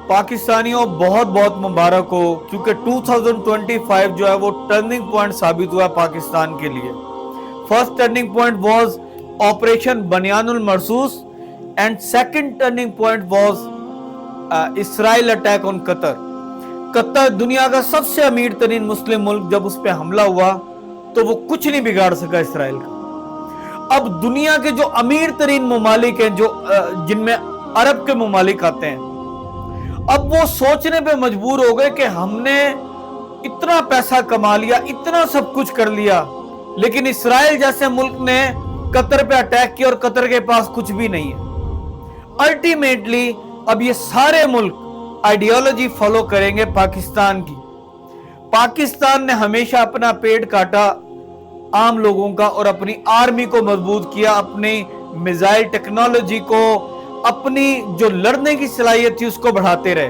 पाकिस्तानियों बहुत बहुत मुबारक हो, क्योंकि 2025 जो है वो टर्निंग पॉइंट साबित हुआ पाकिस्तान के लिए। First turning point was operation Bunyanul Marsoos and second turning point was Israel attack on Qatar. Qatar दुनिया का सबसे अमीर तरीन मुस्लिम मुल्क, जब उस पर हमला हुआ तो वो कुछ नहीं बिगाड़ सका इसराइल का। अब दुनिया के जो अमीर तरीन ममालिक हैं, जो जिनमें अरब के ममालिक आते हैं, अब वो सोचने पे मजबूर हो गए कि हमने इतना पैसा कमा लिया, इतना सब कुछ कर लिया, लेकिन इसराइल जैसे मुल्क ने कतर पे अटैक किया और कतर के पास कुछ भी नहीं है। अल्टीमेटली अब ये सारे मुल्क आइडियोलॉजी फॉलो करेंगे पाकिस्तान की। पाकिस्तान ने हमेशा अपना पेट काटा आम लोगों का और अपनी आर्मी को मजबूत किया, अपनी मिसाइल टेक्नोलॉजी को, अपनी जो लड़ने की सलाहियत थी उसको बढ़ाते रहे।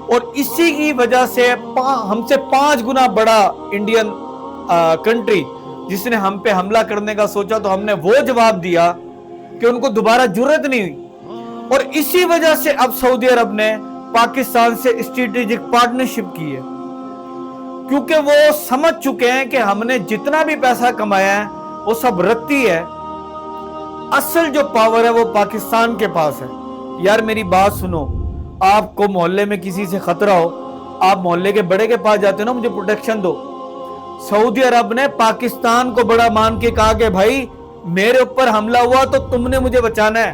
और इसी की वजह से हमसे 5 गुना बड़ा इंडियन कंट्री जिसने हम पे हमला करने का सोचा, तो हमने वो जवाब दिया कि उनको दोबारा जुर्रत नहीं हुई। और इसी वजह से अब सऊदी अरब ने पाकिस्तान से स्ट्रेटेजिक पार्टनरशिप की है, क्योंकि वो समझ चुके हैं कि हमने जितना भी पैसा कमाया है वो सब रत्ती है। असल जो पावर है वो पाकिस्तान के पास है। यार मेरी बात सुनो, आपको मोहल्ले में किसी से खतरा हो, आप मोहल्ले के बड़े के पास जाते हो ना, मुझे प्रोटेक्शन दो। सऊदी अरब ने पाकिस्तान को बड़ा मान के कहा कि भाई मेरे ऊपर हमला हुआ तो तुमने मुझे बचाना है,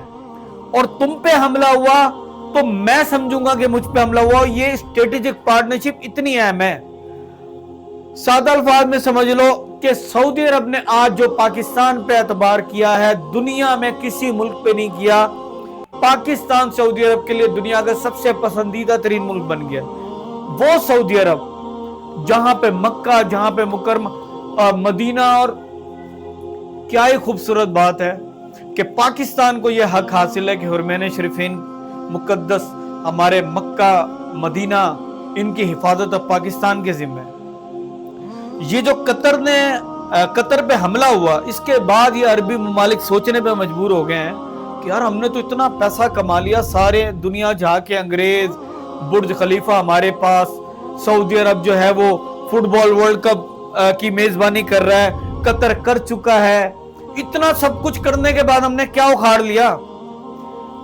और तुम पे हमला हुआ तो मैं समझूंगा कि मुझ पे हमला हुआ। ये स्ट्रेटेजिक पार्टनरशिप इतनी अहम है। सादा अल्फाज में समझ लो कि सऊदी अरब ने आज जो पाकिस्तान पे एतबार किया है, दुनिया में किसी मुल्क पे नहीं किया। पाकिस्तान सऊदी अरब के लिए दुनिया का सबसे पसंदीदा तरीन मुल्क बन गया। वो सऊदी अरब जहां पे मक्का, जहां पे मुकर्रमा, मदीना, और क्या ही खूबसूरत बात है कि पाकिस्तान को यह हक हासिल है कि हुरमैन शरीफीन मुकद्दस हमारे मक्का, मदीना, इनकी हिफाजत अब पाकिस्तान के जिम्मे है। ये जो कतर पे हमला हुआ, इसके बाद ये अरबी ममालिक सोचने पे मजबूर हो गए हैं कि यार हमने तो इतना पैसा कमा लिया, सारे दुनिया जहाँ के अंग्रेज, बुर्ज खलीफा हमारे पास, सऊदी अरब जो है वो फुटबॉल वर्ल्ड कप की मेजबानी कर रहा है, कतर कर चुका है। इतना सब कुछ करने के बाद हमने क्या उखाड़ लिया?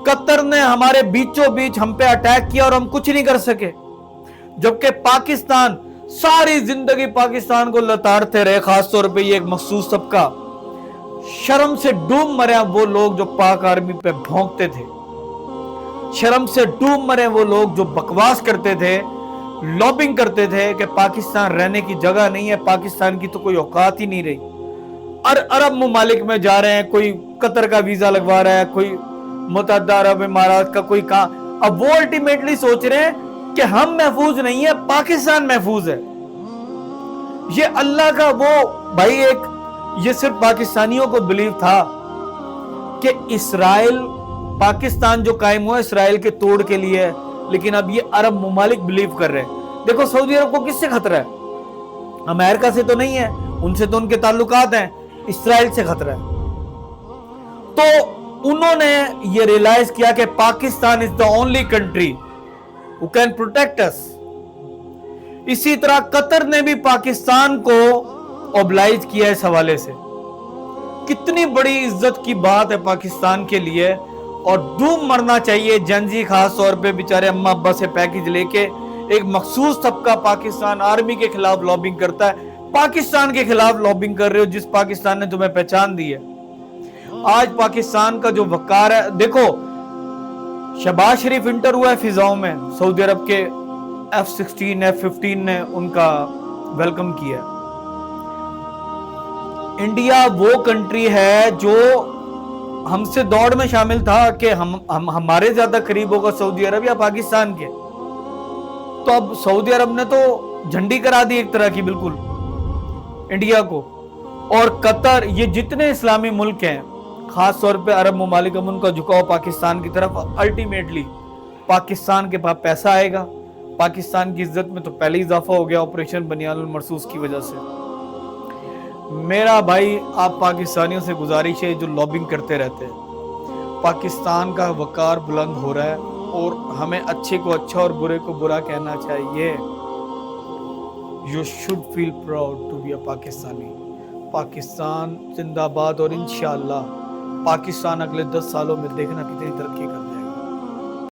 कतर ने हमारे बीचों बीच हम पे अटैक किया और हम कुछ नहीं कर सके, जबकि पाकिस्तान सारी जिंदगी पाकिस्तान को लताड़ते रहे। खासतौर पे ये एक मखसूस तबका, शर्म से डूब मरे वो लोग जो पाक आर्मी पे भौंकते थे, शर्म से डूब मरे वो लोग जो बकवास करते थे, लॉबिंग करते थे कि पाकिस्तान रहने की जगह नहीं है, पाकिस्तान की तो कोई औकात ही नहीं रही। अरब ममालिक में जा रहे हैं, कोई कतर का वीजा लगवा रहा है, कोई मुत्तहदा अरब इमारात का, कोई कहां। अब वो अल्टीमेटली सोच रहे हैं कि हम महफूज नहीं है, पाकिस्तान महफूज है। ये अल्लाह का वो भाई, एक ये सिर्फ पाकिस्तानियों को बिलीव था कि इसराइल, पाकिस्तान जो कायम हुआ इसराइल के तोड़ के लिए है, लेकिन अब ये अरब ममालिक बिलीव कर रहे हैं। देखो सऊदी अरब को किससे खतरा है? अमेरिका से तो नहीं है, उनसे तो उनके ताल्लुकात हैं, इसराइल से खतरा है। तो उन्होंने ये रियलाइज किया कि Pakistan is the only country who can protect us। इसी तरह कतर ने भी पाकिस्तान को ओब्लाइज किया इस हवाले से। कितनी बड़ी इज्जत की बात है पाकिस्तान के लिए, और डूब मरना चाहिए जनजी, खास तौर पे बेचारे अम्मा अब्बा से पैकेज लेके एक मखसूस तबका पाकिस्तान आर्मी के खिलाफ लॉबिंग करता है। पाकिस्तान के खिलाफ लॉबिंग कर रहे हो, जिस पाकिस्तान ने तुम्हें पहचान दी है। आज पाकिस्तान का जो वकार है, देखो शहबाज शरीफ इंटर हुआ है फिजाओं में, सऊदी अरब के F-16 F-15 ने उनका वेलकम किया। इंडिया वो कंट्री है जो हमसे दौड़ में शामिल था कि हम हमारे ज्यादा करीब होगा सऊदी अरब या पाकिस्तान के। तो अब सऊदी अरब ने तो झंडी करा दी एक तरह की बिल्कुल इंडिया को। और कतर, ये जितने इस्लामी मुल्क हैं, खास तौर पे अरब ममालिक, उनका झुकाव पाकिस्तान की तरफ। अल्टीमेटली पाकिस्तान के पास पैसा आएगा, पाकिस्तान की इज्जत में तो पहले ही इजाफा हो गया ऑपरेशन बनियानुल मरसूस की वजह से। मेरा भाई, आप पाकिस्तानियों से गुजारिश है जो लॉबिंग करते रहते हैं, पाकिस्तान का वकार बुलंद हो रहा है, اور ہمیں اچھے کو اچھا اور برے کو برا کہنا چاہیے. You should feel proud to be a Pakistani. Pakistan زندہ باد. اور انشاءاللہ پاکستان اگلے 10 سالوں میں دیکھنا کتنی ترقی کرنا.